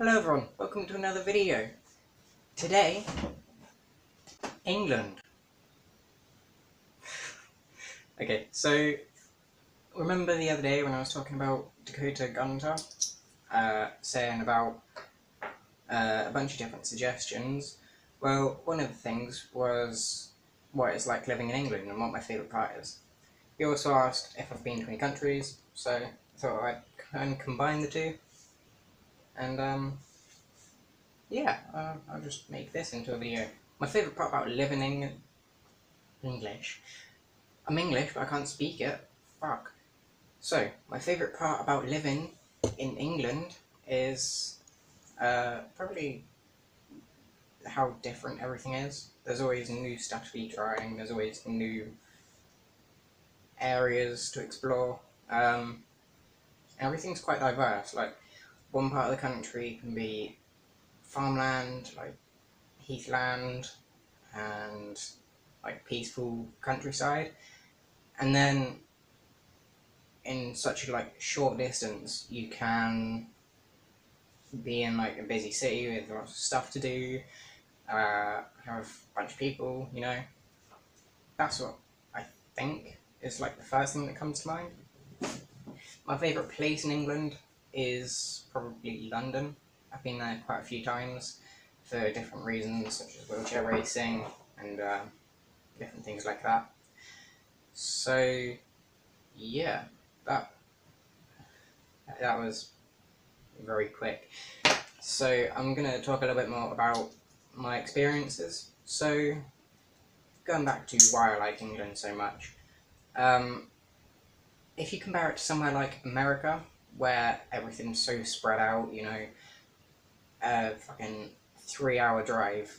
Hello everyone, welcome to another video. Today, England. Okay, so remember the other day when I was talking about Dakota Gunter, saying about a bunch of different suggestions? Well, one of the things was what it's like living in England and what my favourite part is. He also asked if I've been to any countries, so I thought I'd kind of combine the two. And yeah, I'll just make this into a video. My favourite part about living in English. I'm English, but I can't speak it. Fuck. So, my favourite part about living in England is probably how different everything is. There's always new stuff to be trying, there's always new areas to explore. Everything's quite diverse. Like, one part of the country can be farmland, like heathland, and like peaceful countryside. And then in such a short distance, you can be in like a busy city with lots of stuff to do, have a bunch of people, you know. That's what I think is like the first thing that comes to mind. My favourite place in England is probably London. I've been there quite a few times for different reasons, such as wheelchair racing and different things like that. So yeah, that was very quick. So I'm going to talk a little bit more about my experiences. So going back to why I like England so much, if you compare it to somewhere like America, where everything's so spread out, you know, a fucking 3-hour drive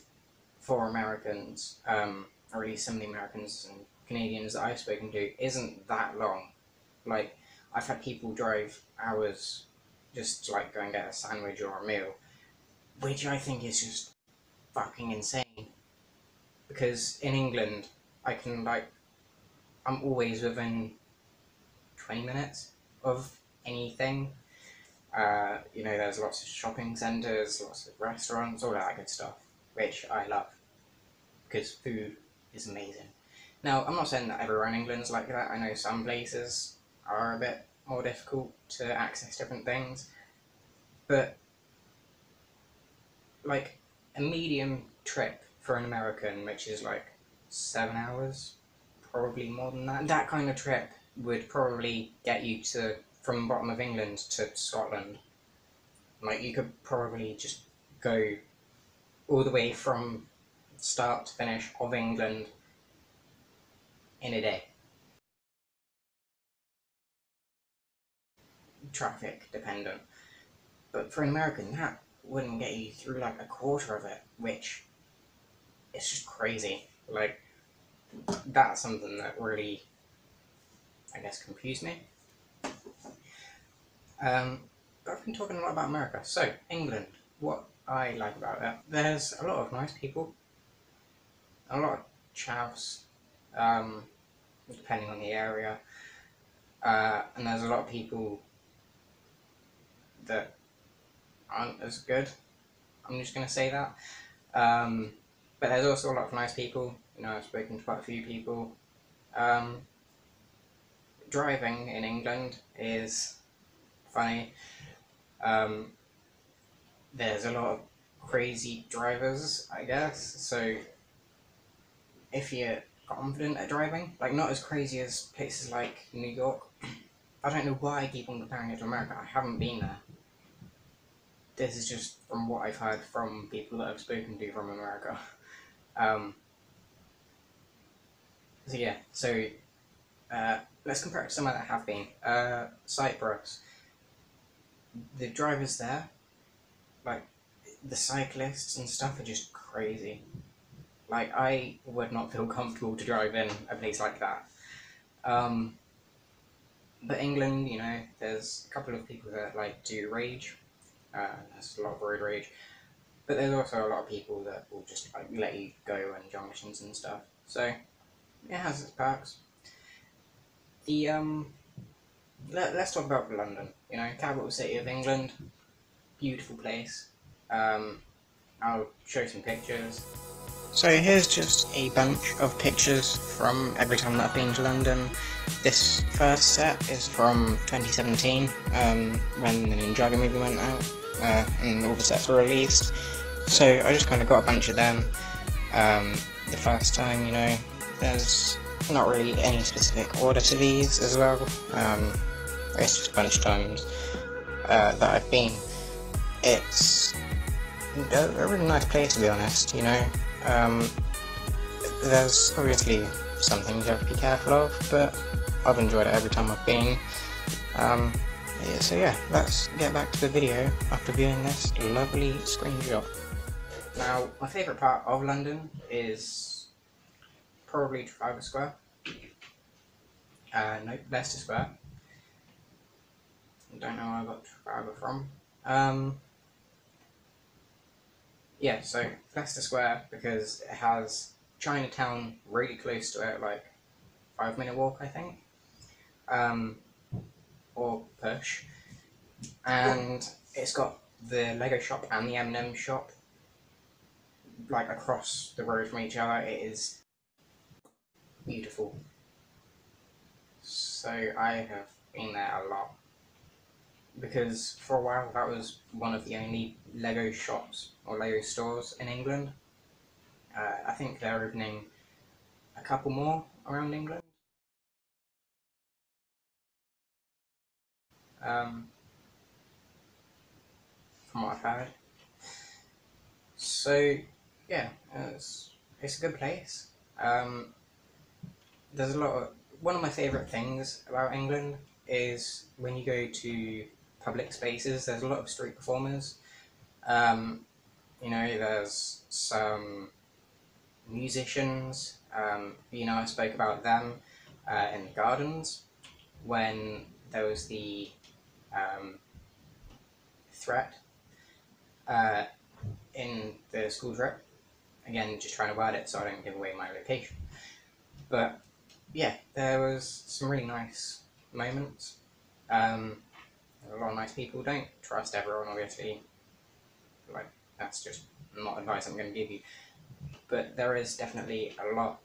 for Americans, or at least some of the Americans and Canadians that I've spoken to, isn't that long. Like, I've had people drive hours just to like go and get a sandwich or a meal, which I think is just fucking insane. Because in England, I can I'm always within 20 minutes of anything. You know, there's lots of shopping centres, lots of restaurants, all that good stuff, which I love, because food is amazing. Now, I'm not saying that everywhere in England's like that. I know some places are a bit more difficult to access different things, but like a medium trip for an American, which is like 7 hours, probably more than that. That kind of trip would probably get you to from the bottom of England to Scotland. Like, you could probably just go all the way from start to finish of England in a day. Traffic dependent. But for an American, that wouldn't get you through like a quarter of it, which is just crazy. Like, that's something that really, I guess, confused me. But I've been talking a lot about America. So, England, what I like about it, there's a lot of nice people, a lot of chavs, depending on the area, and there's a lot of people that aren't as good. I'm just going to say that. But there's also a lot of nice people. You know, I've spoken to quite a few people. Driving in England is funny. There's a lot of crazy drivers, I guess. So if you're confident at driving, like not as crazy as places like New York. I don't know why I keep on comparing it to America. I haven't been there. This is just from what I've heard from people that I've spoken to from America. So yeah, so let's compare it to somewhere that I have been. Cyprus. The drivers there, like the cyclists and stuff, are just crazy. Like, I would not feel comfortable to drive in a place like that. But England, you know, there's a couple of people that like do rage. There's a lot of road rage. But there's also a lot of people that will just like let you go in junctions and stuff. So it has its perks. The let's talk about London. You know, capital city of England. beautiful place. I'll show some pictures. So here's just a bunch of pictures from every time that I've been to London. This first set is from 2017, when the Ninjago movie went out, and all the sets were released. So I just kind of got a bunch of them. The first time, you know, there's not really any specific order to these as well. It's just a bunch of times that I've been. It's a really nice place, to be honest, you know. There's obviously some things you have to be careful of, but I've enjoyed it every time I've been. Yeah, so yeah, let's get back to the video after viewing this lovely screenshot. Now, my favourite part of London is probably Trafalgar Square. No, Leicester Square. I don't know where I got Trafalgar from. Yeah, so Leicester Square, because it has Chinatown really close to it, like 5-minute walk, I think, or push, and it's got the Lego shop and the M&M shop like across the road from each other. It is beautiful. So I have been there a lot, because for a while that was one of the only Lego shops or Lego stores in England. I think they're opening a couple more around England. From what I've heard. So yeah, it's a good place. There's a lot of, one of my favourite things about England is when you go to public spaces, there's a lot of street performers. You know, there's some musicians. You know, I spoke about them in the gardens when there was the threat in the school trip. Again, just trying to word it so I don't give away my location. But yeah, there was some really nice moments. There were a lot of nice people. Don't trust everyone, obviously. Like, that's just not advice I'm going to give you. But there is definitely a lot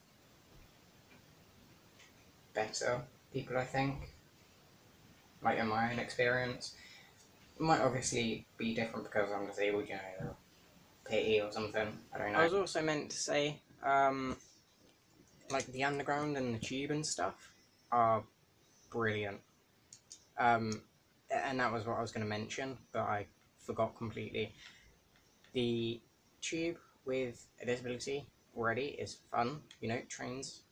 better people, I think. Like, in my own experience. It might obviously be different because I'm disabled, you know, or pity or something. I don't know. I was also meant to say, like, the underground and the tube and stuff are brilliant. And that was what I was going to mention, but I forgot completely. The tube with a disability already is fun, you know, trains.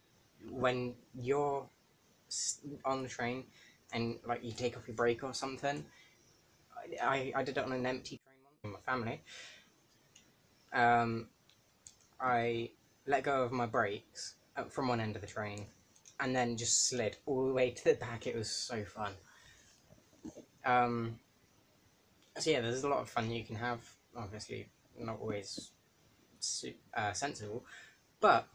When you're on the train and, like, you take off your brake or something, I did it on an empty train once with my family. I let go of my brakes from one end of the train and then just slid all the way to the back. It was so fun. So yeah, there's a lot of fun you can have. Obviously, not always sensible, but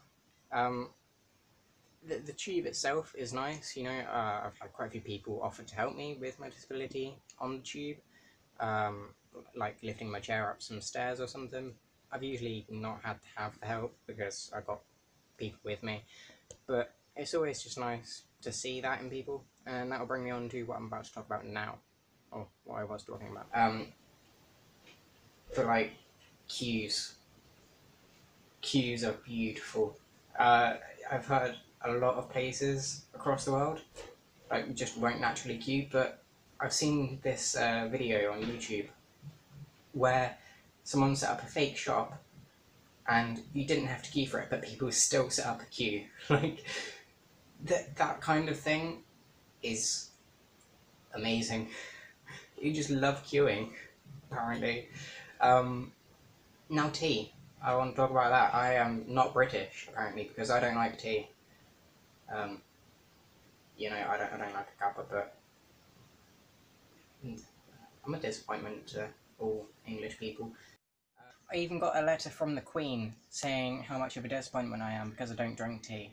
the tube itself is nice. You know, I've had quite a few people offer to help me with my disability on the tube, like lifting my chair up some stairs or something. I've usually not had to have the help because I've got people with me, but it's always just nice to see that in people, and that'll bring me on to what I'm about to talk about now, or what I was talking about. For like queues. Queues are beautiful. I've heard a lot of places across the world like just won't naturally queue, but I've seen this video on YouTube where someone set up a fake shop and you didn't have to queue for it, but people still set up a queue. Like that kind of thing is amazing. You just love queuing, apparently. Now tea. I want to talk about that. I am not British, apparently, because I don't like tea. You know, I don't like a cuppa, but I'm a disappointment to all English people. I even got a letter from the Queen saying how much of a disappointment I am because I don't drink tea.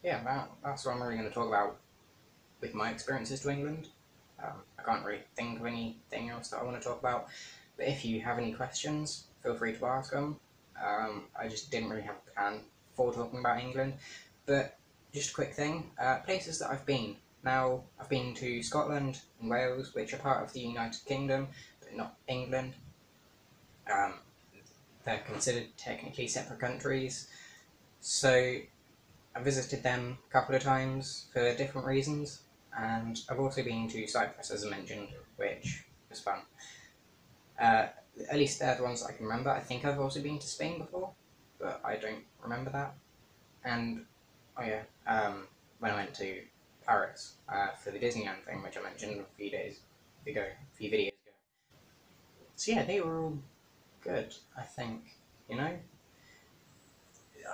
Yeah, that's what I'm really going to talk about with my experiences to England. I can't really think of anything else that I want to talk about. But if you have any questions, feel free to ask them. I just didn't really have a plan for talking about England. But just a quick thing, places that I've been. Now, I've been to Scotland and Wales, which are part of the United Kingdom, but not England. They're considered technically separate countries. So I visited them a couple of times for different reasons, and I've also been to Cyprus, as I mentioned, which was fun. At least they're the ones I can remember. I think I've also been to Spain before, but I don't remember that. And, oh yeah, when I went to Paris for the Disneyland thing, which I mentioned a few videos ago. So yeah, they were all good, I think, you know?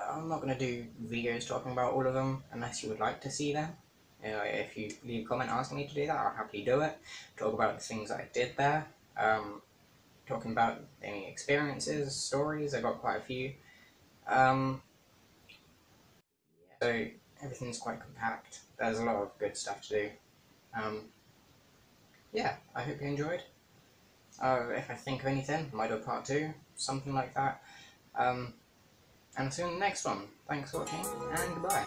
I'm not going to do videos talking about all of them unless you would like to see them. If you leave a comment asking me to do that, I'll happily do it. Talk about the things that I did there. Talking about any experiences, stories, I got quite a few. So everything's quite compact. There's a lot of good stuff to do. Yeah, I hope you enjoyed. If I think of anything, I might do a part 2, something like that. And I'll see you in the next one. Thanks for watching, and goodbye.